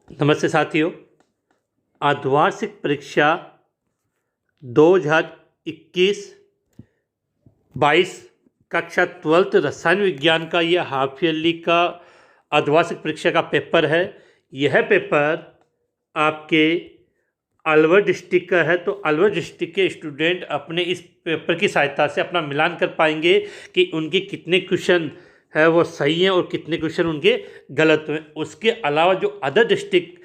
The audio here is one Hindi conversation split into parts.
नमस्ते साथियों। अर्धवार्षिक परीक्षा 2021-22 कक्षा 12th रसायन विज्ञान का यह हाफ ईयरली का अर्धवार्षिक परीक्षा का पेपर है। यह पेपर आपके अलवर डिस्ट्रिक्ट का है, तो अलवर डिस्ट्रिक्ट के स्टूडेंट अपने इस पेपर की सहायता से अपना मिलान कर पाएंगे कि उनके कितने क्वेश्चन है वो सही हैं और कितने क्वेश्चन उनके गलत हैं। उसके अलावा जो अदर डिस्ट्रिक्ट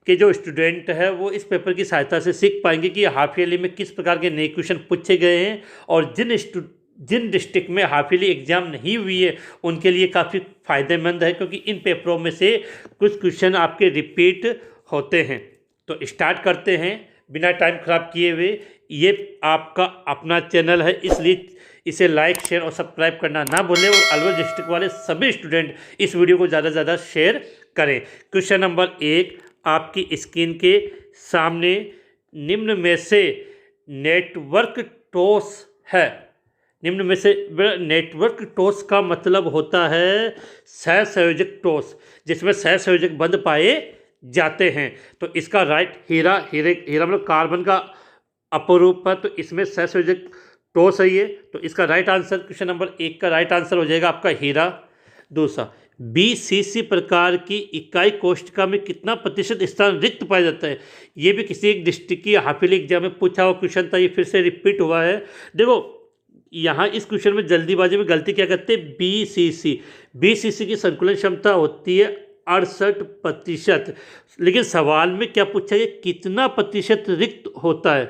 के जो स्टूडेंट है वो इस पेपर की सहायता से सीख पाएंगे कि हाफ ईयरली में किस प्रकार के नए क्वेश्चन पूछे गए हैं, और जिन डिस्ट्रिक्ट में हाफ ईयरली एग्जाम नहीं हुई है उनके लिए काफ़ी फ़ायदेमंद है, क्योंकि इन पेपरों में से कुछ क्वेश्चन आपके रिपीट होते हैं। तो स्टार्ट करते हैं बिना टाइम ख़राब किए हुए। ये आपका अपना चैनल है, इसलिए इसे लाइक शेयर और सब्सक्राइब करना ना भूलें, और अलवर डिस्ट्रिक्ट वाले सभी स्टूडेंट इस वीडियो को ज़्यादा से ज़्यादा शेयर करें। क्वेश्चन नंबर 1 आपकी स्क्रीन के सामने, निम्न में से नेटवर्क टॉस है। निम्न में से नेटवर्क टॉस का मतलब होता है सहसंयोजक टॉस, जिसमें सहसंयोजक बंध पाए जाते हैं। तो इसका राइट हीरा मतलब कार्बन का अपरूप है, तो इसमें सहसंयोजक टॉस है ये। तो इसका राइट आंसर क्वेश्चन नंबर 1 का राइट आंसर हो जाएगा आपका हीरा। दूसरा, बीसीसी प्रकार की इकाई कोष्ठिका में कितना प्रतिशत स्थान रिक्त पाया जाता है। ये भी किसी एक डिस्ट्रिक्ट की हाफ ईयरली एग्जाम में पूछा हुआ क्वेश्चन था, ये फिर से रिपीट हुआ है। देखो यहाँ इस क्वेश्चन में जल्दीबाजी में गलती क्या करते हैं, बीसीसी की संकुलन क्षमता होती है 68%, लेकिन सवाल में क्या पूछा है, कितना प्रतिशत रिक्त होता है।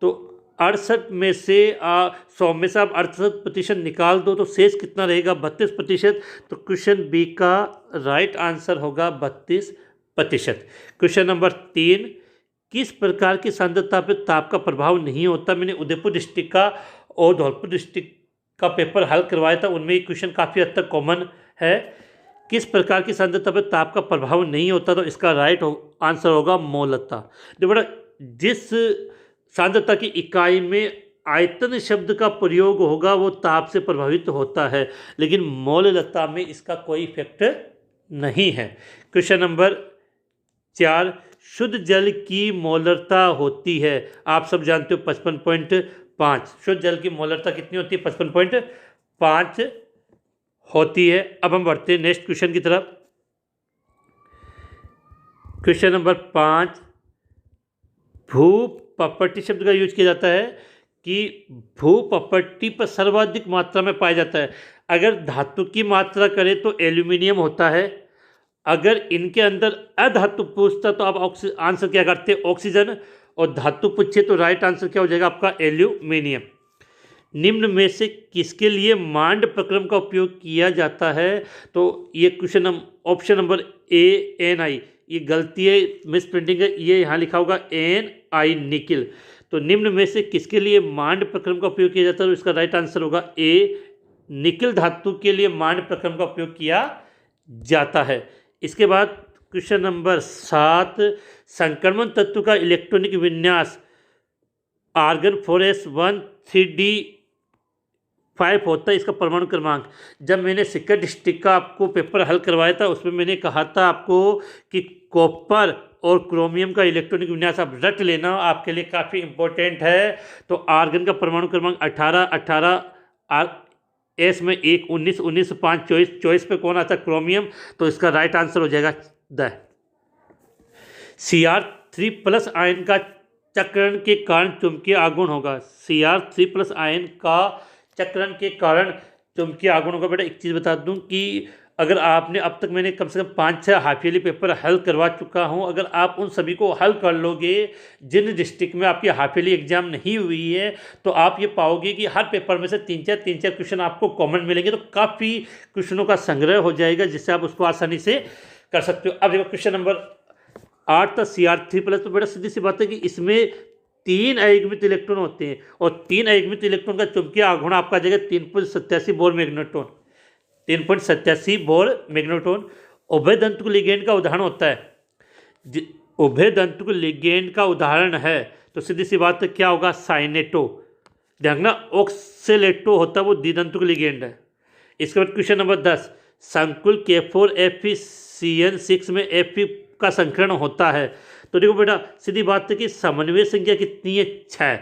तो 68 में से 100 में से आप 68% निकाल दो तो शेष कितना रहेगा, 32%। तो क्वेश्चन बी का राइट आंसर होगा 32%। क्वेश्चन नंबर 3, किस प्रकार की सांद्रता पर ताप का प्रभाव नहीं होता। मैंने उदयपुर डिस्ट्रिक्ट का और धौलपुर डिस्ट्रिक्ट का पेपर हल करवाया था, उनमें ये क्वेश्चन काफ़ी हद तक कॉमन है। किस प्रकार की सांद्रता पर ताप का प्रभाव नहीं होता, तो इसका राइट आंसर होगा मौलता। देखो बेटा, जिस सांद्रता की इकाई में आयतन शब्द का प्रयोग होगा वो ताप से प्रभावित होता है, लेकिन मौलता में इसका कोई इफेक्ट नहीं है। क्वेश्चन नंबर 4, शुद्ध जल की मौलरता होती है, आप सब जानते हो 55.5। शुद्ध जल की मौलरता कितनी होती है, 55.5 होती है। अब हम बढ़ते हैं नेक्स्ट क्वेश्चन की तरफ। क्वेश्चन नंबर 5, भूपपट्टी शब्द का यूज किया जाता है कि भूपपट्टी पर सर्वाधिक मात्रा में पाया जाता है। अगर धातु की मात्रा करें तो एल्यूमिनियम होता है, अगर इनके अंदर अधातु पूछता तो आप आंसर क्या करते हैं, ऑक्सीजन, और धातु पूछे तो राइट आंसर क्या हो जाएगा आपका एल्यूमिनियम। निम्न में से किसके लिए मांड प्रक्रम का उपयोग किया जाता है। तो ये question option number A NI, ये गलती है, मिस प्रिंटिंग है, ये यहाँ लिखा होगा NI निकिल। तो निम्न में से किसके लिए मांड प्रक्रम का उपयोग किया जाता है, तो इसका राइट आंसर होगा ए, निकिल धातु के लिए मांड प्रक्रम का उपयोग किया जाता है। इसके बाद क्वेश्चन नंबर 7, संक्रमण तत्व का इलेक्ट्रॉनिक विन्यास आर्गन 4s1 3d5 होता है, इसका परमाणु क्रमांक। जब मैंने सिक्का डिस्ट्रिक्ट का आपको पेपर हल करवाया था उसमें मैंने कहा था आपको कि कॉपर और क्रोमियम का इलेक्ट्रॉनिक विन्यास आप रट लेना, आपके लिए काफ़ी इंपॉर्टेंट है। तो आर्गन का परमाणु क्रमांक 18, एस में 1, 19, 19, 5, 24 पे कौन आता है, क्रोमियम। तो इसका राइट आंसर हो जाएगा Cr3+ आयन का चक्रण के कारण चुंबकीय आघूर्ण होगा। Cr3+ आयन का चक्रण के कारण चुंबकीय आघूर्ण होगा। बेटा एक चीज़ बता दूं कि अगर आपने अब तक, मैंने कम से कम 5-6 हाफ ईयरली पेपर हल करवा चुका हूं, अगर आप उन सभी को हल कर लोगे जिन डिस्ट्रिक्ट में आपकी हाफ ईयरली एग्जाम नहीं हुई है, तो आप ये पाओगे कि हर पेपर में से 3-4 क्वेश्चन आपको कॉमन मिलेंगे। तो काफ़ी क्वेश्चनों का संग्रह हो जाएगा जिससे आप उसको आसानी से कर सकते हो। अब देखो क्वेश्चन नंबर 8 था Cr3+, तो बेटा सीधी सी बात है कि इसमें 3 अयुग्मित इलेक्ट्रॉन होते हैं, और 3 अयुग्मित इलेक्ट्रॉन का चुंबकीय आघूर्ण आपका आ जाएगा 3.87 बोर मैग्नेट्रॉन। 3.87 बोर मैग्नेट्रॉन उभय दंतुक लिगेंड का उदाहरण होता है। उभय दंतुक लिगेंड का उदाहरण है तो सीधी सी बात है क्या होगा, साइनेटो। ध्यान रखना, ऑक्सेलेटो होता है वो द्विदंतुक लिगेंड है। इसके बाद क्वेश्चन नंबर 10, संकुल K4FeCN6 में Fe का संकरण होता है। तो देखो बेटा, सीधी बात है कि समन्वय संख्या कितनी है, 6।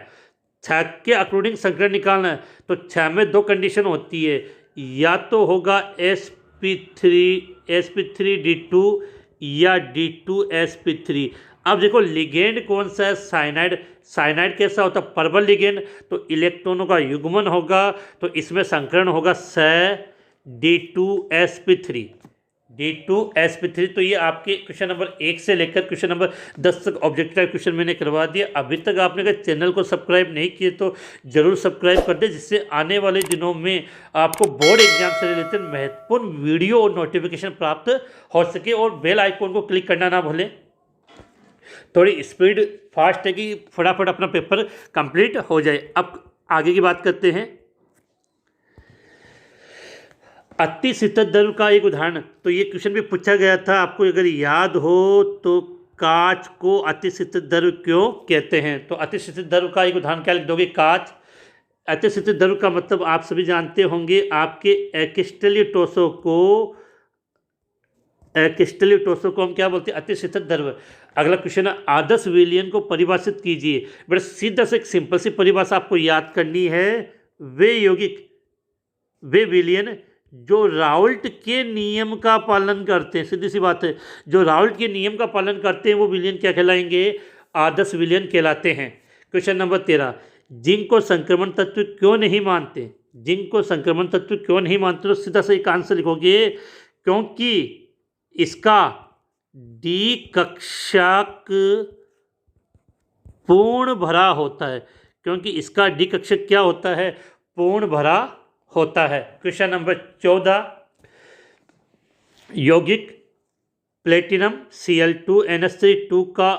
6 के अकॉर्डिंग संकरण निकालना है तो 6 में 2 कंडीशन होती है, या तो होगा sp3d2 या d2sp3। अब देखो लिगेंड कौन सा है, साइनाइड। साइनाइड कैसा होता है, परबल लिगेंड, तो इलेक्ट्रॉनों का युग्मन होगा, तो इसमें संकरण होगा d2sp3। d2sp3। तो ये आपके क्वेश्चन नंबर 1 से लेकर क्वेश्चन नंबर 10 तक ऑब्जेक्टिव टाइप क्वेश्चन मैंने करवा दिया। अभी तक आपने अगर चैनल को सब्सक्राइब नहीं किए तो जरूर सब्सक्राइब कर दें, जिससे आने वाले दिनों में आपको बोर्ड एग्जाम से रिलेटेड महत्वपूर्ण वीडियो और नोटिफिकेशन प्राप्त हो सके। और बेल आइकॉन को क्लिक करना ना भूलें। थोड़ी स्पीड फास्ट है कि फटाफट अपना पेपर कंप्लीट हो जाए। अब आगे की बात करते हैं। अति शीतल द्रव का एक उदाहरण, तो ये क्वेश्चन भी पूछा गया था, आपको अगर याद हो तो कांच को अति शीतल द्रव क्यों कहते हैं। तो अति शीतल द्रव का एक उदाहरण क्या लिख दोगे, कांच। अति शीतल द्रव का मतलब आप सभी जानते होंगे, आपके क्रिस्टलीय ठोसों को हम क्या बोलते हैं, अति शीतल द्रव। अगला क्वेश्चन है, आदर्श विलयन को परिभाषित कीजिए। बड़ा सीधा से एक सिंपल सी परिभाषा आपको याद करनी है। वे विलयन जो राउल्ट के नियम का पालन करते हैं, सीधी सी बात है, जो राउल्ट के नियम का पालन करते हैं वो विलयन क्या कहलाएंगे, आदर्श विलयन कहलाते हैं। क्वेश्चन नंबर 13, जिंक को संक्रमण तत्व क्यों नहीं मानते। जिंक को संक्रमण तत्व क्यों नहीं मानते, तो सीधा सा एक आंसर लिखोगे, क्योंकि इसका डी कक्षक पूर्ण भरा होता है। क्योंकि इसका डी कक्षक क्या होता है, पूर्ण भरा होता है। क्वेश्चन नंबर 14, यौगिक प्लेटिनम Cl2NH3 का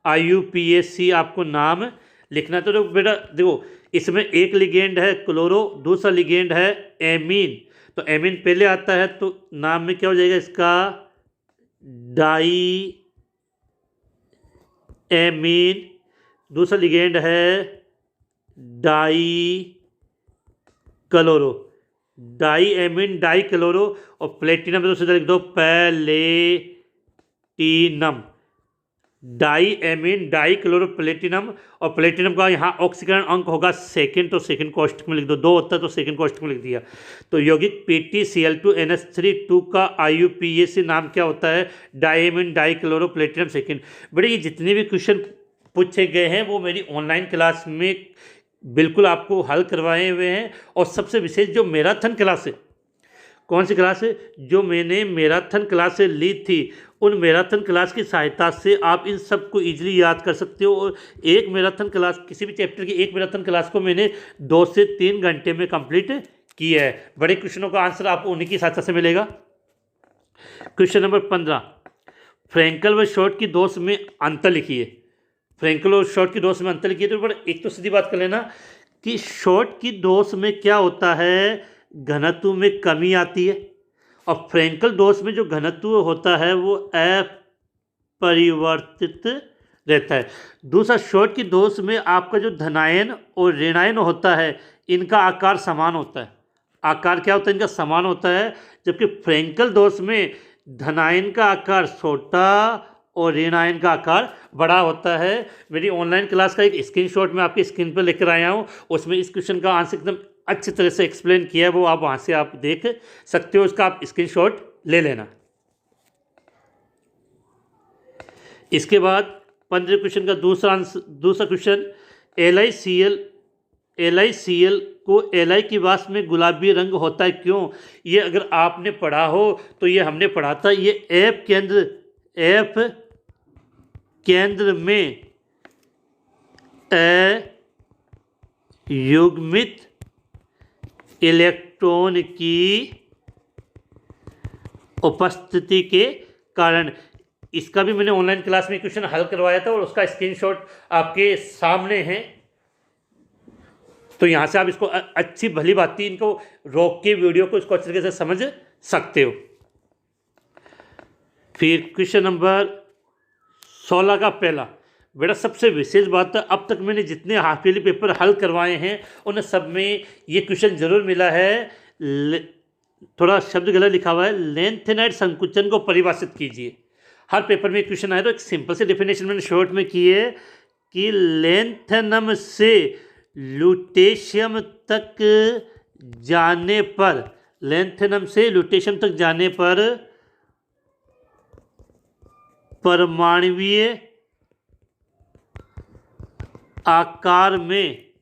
IUPAC आपको नाम लिखना। तो बेटा देखो, इसमें एक लिगेंड है क्लोरो, दूसरा लिगेंड है एमीन। तो एमीन पहले आता है तो नाम में क्या हो जाएगा इसका, डाई एमीन। दूसरा लिगेंड है dichloro, diammine dichloro. और प्लेटिनम तो सीधा लिख दो platinum, diammine dichloro platinum. और प्लेटिनम का यहाँ ऑक्सीकरण अंक होगा सेकंड, तो सेकंड कोष्ठक में लिख दो, 2 होता है तो सेकंड कोष्ठक में लिख दिया। तो यौगिक PtCl2NH3 का IUPAC नाम क्या होता है, डाईएमीन डाई क्लोरो प्लेटिनम सेकंड। बड़े ये जितने भी क्वेश्चन पूछे गए हैं वो मेरी ऑनलाइन क्लास में बिल्कुल आपको हल करवाए हुए हैं। और सबसे विशेष जो मैराथन क्लास है, कौन सी क्लास है, जो मैंने मैराथन क्लास से ली थी, उन मैराथन क्लास की सहायता से आप इन सब को ईजिली याद कर सकते हो। और एक मैराथन क्लास, किसी भी चैप्टर की एक मैराथन क्लास को मैंने 2 से 3 घंटे में कंप्लीट किया है। बड़े क्वेश्चनों का आंसर आपको उन्हीं की सहायता से मिलेगा। क्वेश्चन नंबर 15, फ्रैंकल व शॉर्ट की दोष में अंतर लिखिए। फ्रैंकल और शॉर्ट की दोष में अंतर लिखिए। तो बड़ा एक तो सीधी बात कर लेना कि शॉर्ट की दोष में क्या होता है, घनत्व में कमी आती है। और फ्रैंकल दोष में जो घनत्व होता है वो अपरिवर्तित रहता है। दूसरा, शॉर्ट की दोष में आपका जो धनायन और ऋणायन होता है, इनका आकार समान होता है। आकार क्या होता है, इनका समान होता है। जबकि फ्रैंकल दोष में धनायन का आकार छोटा और ऋणायन का आकार बड़ा होता है। मेरी ऑनलाइन क्लास का एक स्क्रीनशॉट मैं आपकी स्क्रीन पर लेकर आया हूँ, उसमें इस क्वेश्चन का आंसर एकदम अच्छी तरह से एक्सप्लेन किया है, वो आप वहाँ से आप देख सकते हो, उसका आप स्क्रीनशॉट ले लेना। इसके बाद 15 क्वेश्चन का दूसरा क्वेश्चन, LiCl को Li की वाष्प में गुलाबी रंग होता है क्यों। ये अगर आपने पढ़ा हो तो ये हमने पढ़ा था, ये F केंद्र में अयुग्मित इलेक्ट्रॉन की उपस्थिति के कारण। इसका भी मैंने ऑनलाइन क्लास में क्वेश्चन हल करवाया था और उसका स्क्रीनशॉट आपके सामने है। तो यहाँ से आप इसको अच्छी भली बाती इनको रोक के वीडियो को इसको अच्छे तरीके से समझ सकते हो। फिर क्वेश्चन नंबर 16 का पहला, बेटा सबसे विशेष बात है, अब तक मैंने जितने हाफ ईयरली पेपर हल करवाए हैं उन सब में ये क्वेश्चन जरूर मिला है। थोड़ा शब्द गलत लिखा हुआ है, लेंथेनाइड संकुचन को परिभाषित कीजिए। हर पेपर में क्वेश्चन आया तो एक सिंपल से डेफिनेशन मैंने शॉर्ट में की है कि लेंथेनम से लुटेशियम तक जाने पर, लेंथेनम से लुटेशियम तक जाने पर परमाणुीय आकार में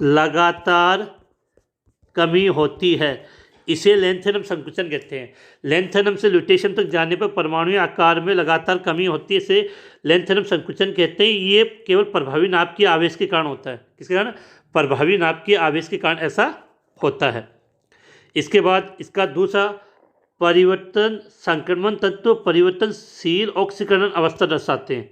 लगातार कमी होती है। इसे लेंथेनम संकुचन कहते हैं। लेंथेनम से लुटेशियम तक जाने पर परमाणुीय आकार में लगातार कमी होती है, इसे लेंथेनम संकुचन कहते हैं। ये केवल प्रभावी नाप के आवेश के कारण होता है। किसके कारण? प्रभावी नाप के आवेश के कारण ऐसा होता है। इसके बाद इसका दूसरा परिवर्तन संक्रमण तत्व परिवर्तनशील ऑक्सीकरण अवस्था दर्शाते हैं।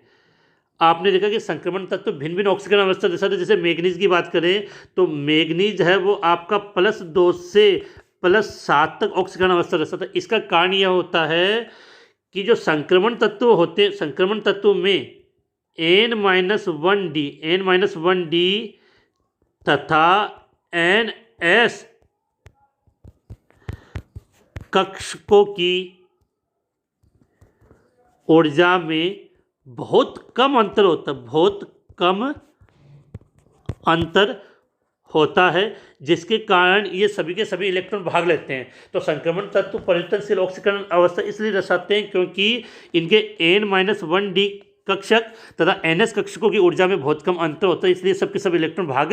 आपने देखा कि संक्रमण तत्व भिन्न भिन्न ऑक्सीकरण अवस्था दर्शाते हैं। जैसे मैग्नीज की बात करें तो मैग्नीज है वो आपका +2 से +7 तक ऑक्सीकरण अवस्था दर्शाता है। इसका कारण यह होता है कि जो संक्रमण तत्व होते हैं, संक्रमण तत्व में N-1D तथा NS कक्षकों की ऊर्जा में बहुत कम अंतर होता है, बहुत कम अंतर होता है, जिसके कारण ये सभी के सभी इलेक्ट्रॉन भाग लेते हैं। तो संक्रमण तत्व परिवर्तनशील ऑक्सीकरण अवस्था इसलिए दर्शाते हैं क्योंकि इनके N-1D कक्षक तथा NS कक्षकों की ऊर्जा में बहुत कम अंतर होता है, इसलिए सबके सब इलेक्ट्रॉन भाग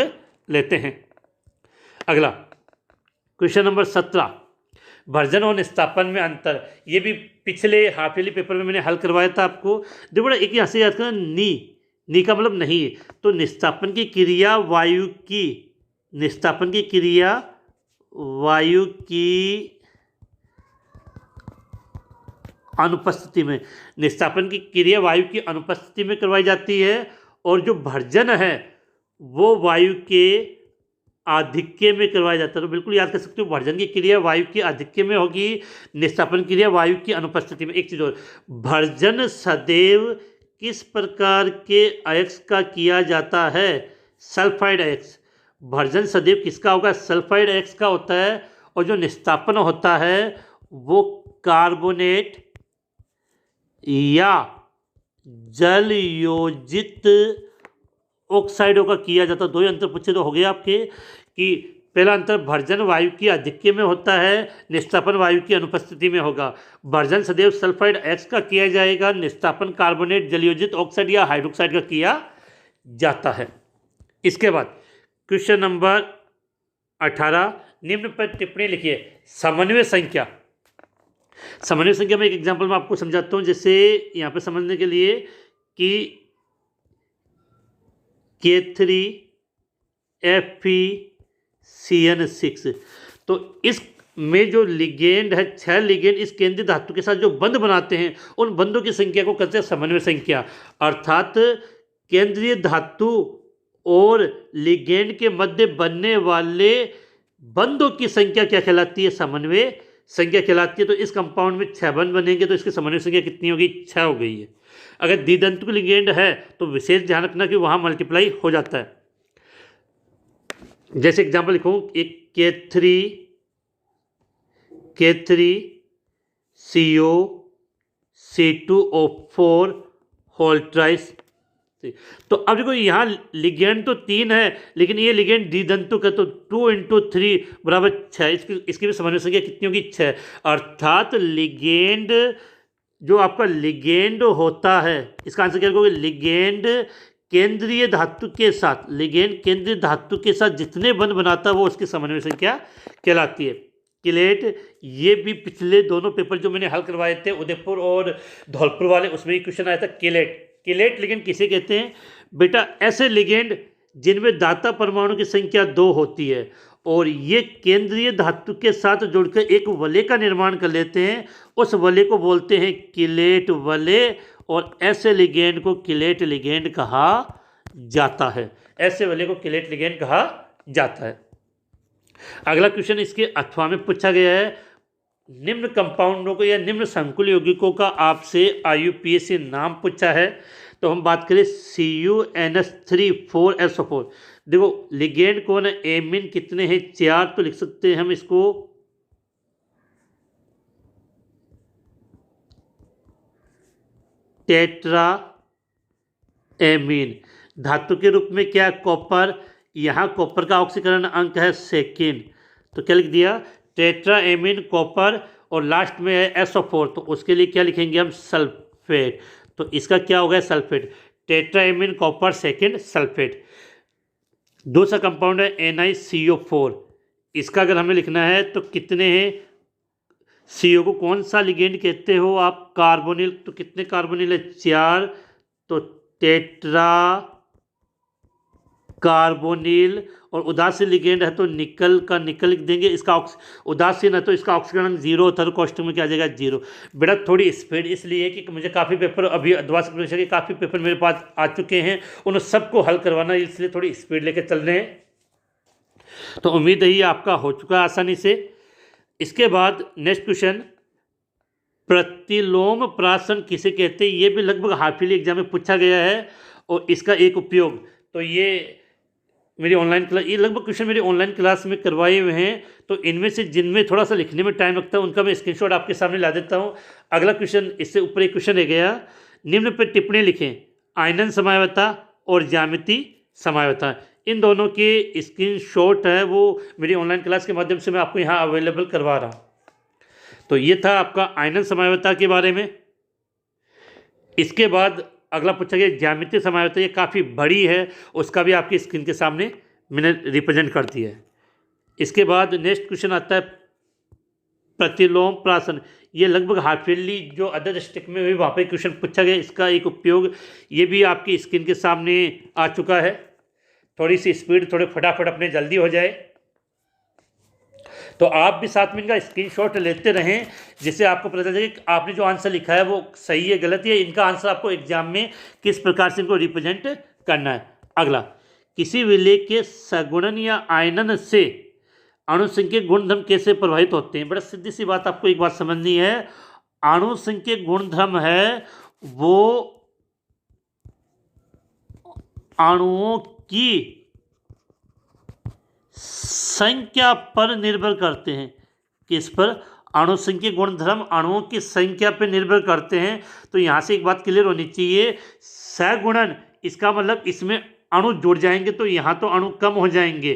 लेते हैं। अगला क्वेश्चन नंबर 17, भर्जन और निस्तापन में अंतर। ये भी पिछले हाफ ईयरली पेपर में मैंने हल करवाया था आपको। देखो बड़ा एक यहाँ से याद करना, नी का मतलब नहीं है। तो निस्तापन की क्रिया वायु की, निस्तापन की क्रिया वायु की अनुपस्थिति में, निस्तापन की क्रिया वायु की अनुपस्थिति में करवाई जाती है। और जो भर्जन है वो वायु के आधिक्य में करवाया जाता है। तो बिल्कुल याद कर सकते हो, भर्जन की क्रिया वायु के आधिक्य में होगी, निस्तापन क्रिया वायु की अनुपस्थिति में। एक चीज और, भर्जन सदैव किस प्रकार के अयस्क का किया जाता है? सल्फाइड अयस्क। भर्जन सदैव किसका होगा? सल्फाइड अयस्क का होता है। और जो निस्तापन होता है वो कार्बोनेट या जल योजित ऑक्साइडों का किया जाता है। दो ही अंतर पूछे तो हो गया आपके कि पहला अंतर भर्जन वायु की आधिक्य में होता है, निस्तापन वायु की अनुपस्थिति में होगा। भर्जन सदैव सल्फाइड एक्स का किया जाएगा, निस्तापन कार्बोनेट जलयोजित ऑक्साइड या हाइड्रोक्साइड का किया जाता है। इसके बाद क्वेश्चन नंबर 18, निम्न पर टिप्पणी लिखिए। समन्वय संख्या। समन्वय संख्या में एक एग्जाम्पल मैं आपको समझाता हूँ। जैसे यहाँ पे समझने के लिए कि K3FeCN6, तो इस में जो लिगेंड है, 6 लिगेंड इस केंद्रीय धातु के साथ जो बंध बनाते हैं, उन बंधों की संख्या को कहते हैं समन्वय संख्या। अर्थात केंद्रीय धातु और लिगेंड के मध्य बनने वाले बंधों की संख्या क्या कहलाती है? समन्वय संख्या कहलाती है। तो इस कंपाउंड में 6 बंध बनेंगे तो इसकी समन्वय संख्या कितनी होगी? 6 हो गई है। अगर द्विदंतु लिगेंड है तो विशेष ध्यान रखना कि वहां मल्टीप्लाई हो जाता है। जैसे एग्जांपल लिखूं, एक K3CO C2O4 होल ट्राइस। तो अब देखो यहाँ लिगेंड तो 3 है, लेकिन ये लिगेंड द्विदंतुक है, तो 2 × 3 = 6। इसकी भी समन्वय संख्या कितनी होगी? 6। अर्थात लिगेंड, जो आपका लिगेंड होता है, इसका आंसर क्या होगा? लिगेंड केंद्रीय धातु के साथ, लिगेंड केंद्रीय धातु के साथ जितने बंध बनाता है वो उसकी समन्वय संख्या कहलाती है। किलेट, ये भी पिछले दोनों पेपर जो मैंने हल करवाए थे, उदयपुर और धौलपुर वाले, उसमें ही क्वेश्चन आया था। किलेट लिगेंड किसे कहते हैं? बेटा ऐसे लिगेंड जिनमें दाता परमाणु की संख्या 2 होती है और ये केंद्रीय धातु के साथ जुड़कर एक वलय का निर्माण कर लेते हैं, उस वलय को बोलते हैं किलेट वलय। और ऐसे लिगेंड को किलेट लिगेंड कहा जाता है। ऐसे वलय को किलेट लिगेंड कहा जाता है। अगला क्वेश्चन इसके अथवा में पूछा गया है, निम्न कंपाउंडों को या निम्न संकुल यौगिकों का आपसे IUPAC नाम पूछा है। तो हम बात करें CuNH3,4SO4। देखो लिगेंड कौन है? एमिन कितने हैं? 4। तो लिख सकते हैं हम इसको टेट्रा एमीन। धातु के रूप में क्या है? कॉपर। यहाँ कॉपर का ऑक्सीकरण अंक है सेकेंड, तो क्या लिख दिया? टेट्रा एमीन कॉपर, और लास्ट में है SO4, तो उसके लिए क्या लिखेंगे हम? सल्फेट। तो इसका क्या हो गया? Sulphate. Tetra amine copper second sulphate. दूसरा कंपाउंड है NiCO4। इसका अगर हमें लिखना है तो कितने हैं? CO को कौन सा लिगेंड कहते हो आप? कार्बोनिल। तो कितने कार्बोनिल है? 4, तो टेट्रा कार्बोनिल। और उदासीन लिगेंड है तो निकल का निकल लिख देंगे। इसका उदासीन है तो इसका ऑक्सीकरण 0 होता है, तो कोष्टक में क्या आ जाएगा? 0। बेटा थोड़ी स्पीड इसलिए कि मुझे काफ़ी पेपर अभी द्विवार्षिक परीक्षा के काफ़ी पेपर मेरे पास आ चुके हैं, उन सबको हल करवाना, इसलिए थोड़ी स्पीड लेके चल रहे हैं। तो उम्मीद है ये आपका हो चुका है आसानी से। इसके बाद नेक्स्ट क्वेश्चन, प्रतिलोम प्राशन किसे कहते हैं? ये भी लगभग हाफ ईयरली एग्जाम में पूछा गया है, और इसका एक उपयोग, तो ये मेरी ऑनलाइन क्लास, ये लगभग क्वेश्चन मेरी ऑनलाइन क्लास में करवाए हुए हैं, तो इनमें से जिनमें थोड़ा सा लिखने में टाइम लगता है उनका मैं स्क्रीनशॉट आपके सामने ला देता हूँ। अगला क्वेश्चन, इससे ऊपर एक क्वेश्चन रह गया, निम्न पर टिप्पणी लिखें, आयनन समावता और ज्यामिति समावता। इन दोनों के स्क्रीनशॉट है वो मेरी ऑनलाइन क्लास के माध्यम से मैं आपको यहाँ अवेलेबल करवा रहा हूँ। तो ये था आपका आयनन समावता के बारे में। इसके बाद अगला पूछा गया ज्यामितीय समावता, ये काफ़ी बड़ी है, उसका भी आपकी स्क्रीन के सामने मैंने रिप्रेजेंट कर दिया है। इसके बाद नेक्स्ट क्वेश्चन आता है प्रतिलोम प्राशन। ये लगभग हाफ ईयरली जो अदर डिस्ट्रिक्ट में हुई वहाँ पे क्वेश्चन पूछा गया, इसका एक उपयोग, ये भी आपकी स्क्रीन के सामने आ चुका है। थोड़ी सी स्पीड, थोड़े फटाफट अपने जल्दी हो जाए, तो आप भी 7 मिनट का स्क्रीनशॉट लेते रहें, जिससे आपको पता चल जाए कि आपने जो आंसर लिखा है वो सही है गलत है, इनका आंसर आपको एग्जाम में किस प्रकार से इनको रिप्रेजेंट करना है। अगला, किसी विलेय के सगुणन या आयनन से अणुसंख्यक गुणधर्म कैसे प्रभावित होते हैं? बड़ा सीधी सी बात, आपको एक बात समझनी है, अणुसंख्यक गुणधर्म है वो अणुओं की संख्या पर निर्भर करते हैं। किस पर? अणुसंख्यक गुणधर्म अणुओं की संख्या पर निर्भर करते हैं। तो यहाँ से एक बात क्लियर होनी चाहिए, सगुणन इसका मतलब इसमें अणु जुड़ जाएंगे तो यहाँ तो अणु कम हो जाएंगे,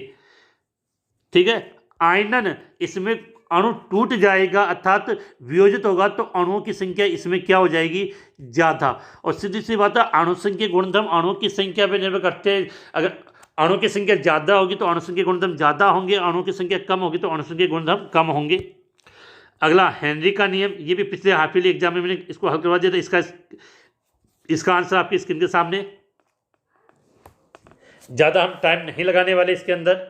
ठीक है। आयनन इसमें अणु टूट जाएगा अर्थात वियोजित होगा तो अणुओं की संख्या इसमें क्या हो जाएगी? ज़्यादा। और सीधी सी बात है, अणुसंख्यक गुणधर्म अणुओं की संख्या पर निर्भर करते हैं। अगर अणु की संख्या ज़्यादा होगी तो अणुसंख्यक गुणधर्म ज़्यादा होंगे, अणु की संख्या कम होगी तो अणुसंख्यक गुणधर्म कम होंगे। अगला, हेनरी का नियम, ये भी पिछले हाफ ईयरली एग्जाम में मैंने इसको हल करवा दिया था। इसका आंसर आपकी स्क्रीन के सामने, ज़्यादा हम टाइम नहीं लगाने वाले इसके अंदर।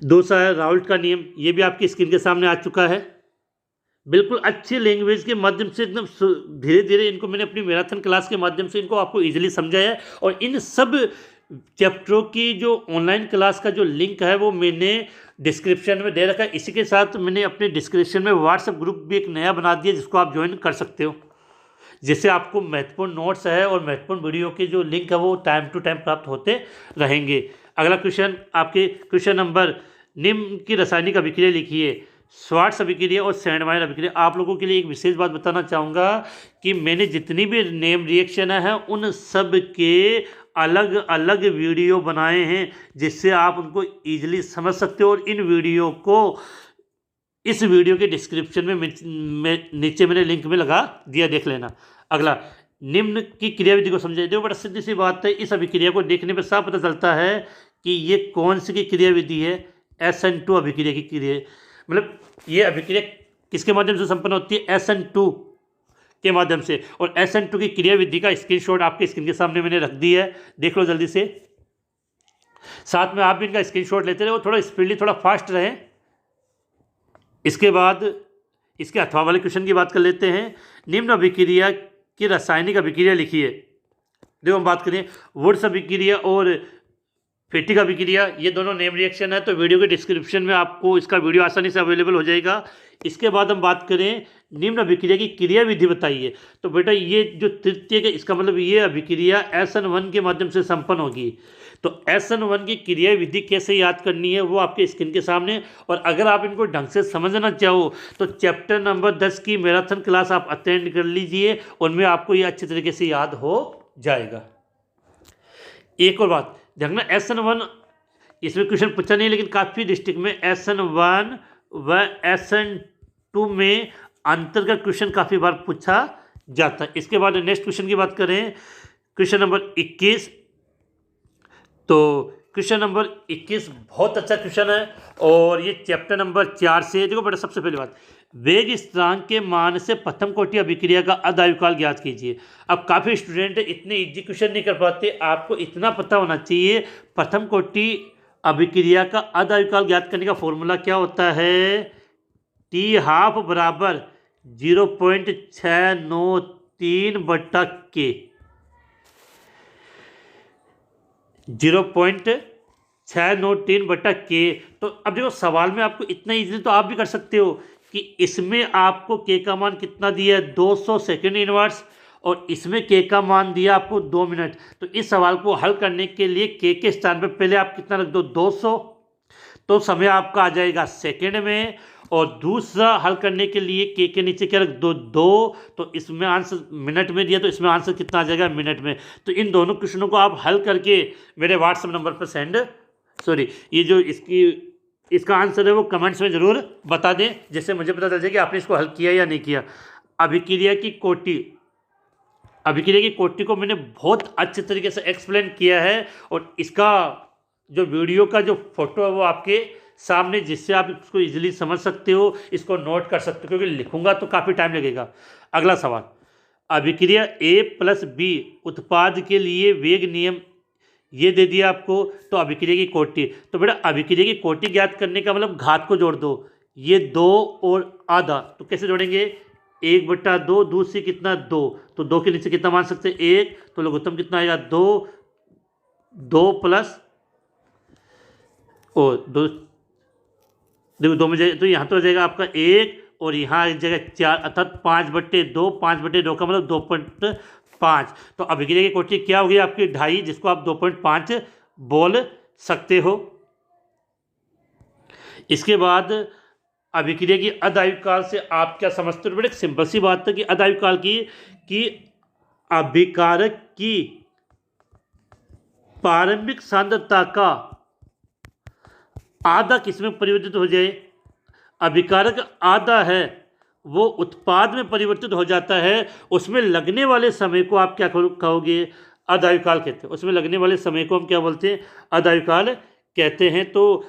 दूसरा है राउल्ट का नियम, ये भी आपकी स्क्रीन के सामने आ चुका है। बिल्कुल अच्छी लैंग्वेज के माध्यम से एकदम धीरे धीरे इनको मैंने अपनी मैराथन क्लास के माध्यम से इनको आपको इजीली समझाया है, और इन सब चैप्टरों की जो ऑनलाइन क्लास का जो लिंक है वो मैंने डिस्क्रिप्शन में दे रखा है। इसी के साथ मैंने अपने डिस्क्रिप्शन में व्हाट्सएप ग्रुप भी एक नया बना दिया जिसको आप ज्वाइन कर सकते हो, जिससे आपको महत्वपूर्ण नोट्स है और महत्वपूर्ण वीडियो के जो लिंक है वो टाइम टू टाइम प्राप्त होते रहेंगे। अगला क्वेश्चन, आपके क्वेश्चन नंबर, निम्न की रासायनिक अभिक्रिया लिखिए, स्वार्ट्ज अभिक्रिया और सैंडमायर अभिक्रिया। आप लोगों के लिए एक विशेष बात बताना चाहूँगा कि मैंने जितनी भी नेम रिएक्शन है उन सब के अलग अलग वीडियो बनाए हैं, जिससे आप उनको ईजिली समझ सकते हो, और इन वीडियो को इस वीडियो के डिस्क्रिप्शन में नीचे मैंने लिंक में लगा दिया, देख लेना। अगला, निम्न की क्रियाविधि को समझाइए। देखो बड़ा सीधी सी बात है, इस अभिक्रिया को देखने पर साफ पता चलता है कि ये कौन सी की क्रियाविधि है? SN2 अभिक्रिया की क्रिया, मतलब ये अभिक्रिया किसके माध्यम से संपन्न होती है? SN2 के माध्यम से। और SN2 की क्रियाविधि का स्क्रीनशॉट आपके स्क्रीन के सामने मैंने रख दिया है, देख लो जल्दी से। साथ में आप भी इनका स्क्रीनशॉट लेते रहे, वो थोड़ा स्पीडली, थोड़ा फास्ट रहे। इसके बाद इसके अथवा वाले क्वेश्चन की बात कर लेते हैं। निम्न अभिक्रिया की रासायनिक अभिक्रिया लिखिए। देखो हम बात करें वुड्स अभिक्रिया और फेटिक अभिक्रिया, ये दोनों नेम रिएक्शन है, तो वीडियो के डिस्क्रिप्शन में आपको इसका वीडियो आसानी से अवेलेबल हो जाएगा। इसके बाद हम बात करें निम्न अभिक्रिया की क्रियाविधि बताइए। तो बेटा ये जो तृतीय के, इसका मतलब ये अभिक्रिया SN1 के माध्यम से संपन्न होगी। तो SN1 की क्रिया विधि कैसे याद करनी है वो आपके स्क्रीन के सामने। और अगर आप इनको ढंग से समझना चाहो तो चैप्टर नंबर 10 की मैराथन क्लास आप अटेंड कर लीजिए, उनमें आपको ये अच्छे तरीके से याद हो जाएगा। एक और बात देखना, SN1 इसमें क्वेश्चन पूछा नहीं, लेकिन काफ़ी डिस्ट्रिक्ट में SN1 व SN2 में अंतर का क्वेश्चन काफ़ी बार पूछा जाता है। इसके बाद नेक्स्ट क्वेश्चन की बात करें, क्वेश्चन नंबर 21। तो क्वेश्चन नंबर 21 बहुत अच्छा क्वेश्चन है और ये चैप्टर नंबर 4 से। देखो बेटा, सबसे पहली बात, वेग स्थिरांक के मान से प्रथम कोटि अभिक्रिया का अदायुकाल ज्ञात कीजिए। अब काफ़ी स्टूडेंट इतने इजी क्वेश्चन नहीं कर पाते, आपको इतना पता होना चाहिए प्रथम कोटि अभिक्रिया का अदायुकाल ज्ञात करने का फॉर्मूला क्या होता है। T½ बराबर 0.693/K, 0.693/K। तो अब देखो सवाल में आपको इतना इजी, तो आप भी कर सकते हो कि इसमें आपको K का मान कितना दिया है 200 सेकेंड इनवर्स, और इसमें K का मान दिया आपको 2 मिनट। तो इस सवाल को हल करने के लिए K के स्थान पर पहले आप कितना रख दो 200, तो समय आपका आ जाएगा सेकेंड में। और दूसरा हल करने के लिए K के नीचे क्या रख दो 2, तो इसमें आंसर मिनट में दिया, तो इसमें आंसर कितना आ जाएगा मिनट में। तो इन दोनों क्वेश्चनों को आप हल करके मेरे व्हाट्सएप नंबर पर ये जो इसका आंसर है वो कमेंट्स में ज़रूर बता दें, जिससे मुझे पता चल जाए कि आपने इसको हल किया या नहीं किया। अभिक्रिया की कोटि को मैंने बहुत अच्छे तरीके से एक्सप्लेन किया है, और इसका जो वीडियो का जो फोटो है वो आपके सामने, जिससे आप इसको इजीली समझ सकते हो, इसको नोट कर सकते हो, क्योंकि लिखूंगा तो काफ़ी टाइम लगेगा। अगला सवाल, अभिक्रिया A+B उत्पाद के लिए वेग नियम ये दे दिया आपको। तो अभिक्रिया की कोटि, तो बेटा अभिक्रिया की कोटि ज्ञात करने का मतलब घात को जोड़ दो, ये 2 और आधा, तो कैसे जोड़ेंगे 1/2, दूसरी कितना 2, तो 2 के नीचे कितना मान सकते हैं 1, तो लघुत्तम कितना आएगा 2 प्लस और 2, देखो 2 में जाए तो यहाँ तो हो जाएगा आपका 1 और यहाँ आ जाएगा 4, अर्थात 5/2, 5/2 का मतलब 2.5। तो अभिक्रिया की कोटि क्या होगी आपकी 2.5, जिसको आप 2.5 बोल सकते हो। इसके बाद अभिक्रिया की अदायुकाल से आप क्या समझते हो बेटा, सिंपल सी बात है कि अदायुकाल की अभिकारक की प्रारंभिक सांद्रता का आधा किसमें परिवर्तित हो जाए। अभिकारक आधा है वो उत्पाद में परिवर्तित हो जाता है, उसमें लगने वाले समय को आप क्या कहोगे अदायुकाल कहते हैं। उसमें लगने वाले समय को हम क्या बोलते हैं अदायुकाल कहते हैं। तो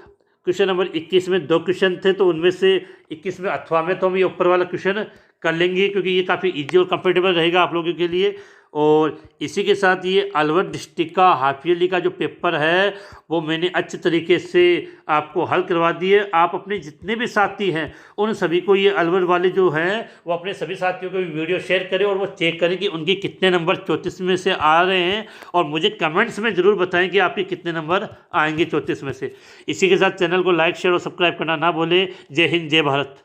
क्वेश्चन नंबर 21 में 2 क्वेश्चन थे, तो उनमें से 21 में अथवा में तो हम ये ऊपर वाला क्वेश्चन कर लेंगे, क्योंकि ये काफ़ी इजी और कंफर्टेबल रहेगा आप लोगों के लिए। और इसी के साथ ये अलवर डिस्ट्रिक्ट का हाफ ईयरली का जो पेपर है वो मैंने अच्छे तरीके से आपको हल करवा दिए। आप अपने जितने भी साथी हैं उन सभी को ये अलवर वाले जो हैं वो अपने सभी साथियों को भी वीडियो शेयर करें, और वो चेक करें कि उनके कितने नंबर 34 में से आ रहे हैं, और मुझे कमेंट्स में ज़रूर बताएं कि आपके कितने नंबर आएंगे 34 में से। इसी के साथ चैनल को लाइक शेयर और सब्सक्राइब करना ना भूलें। जय हिंद, जय भारत।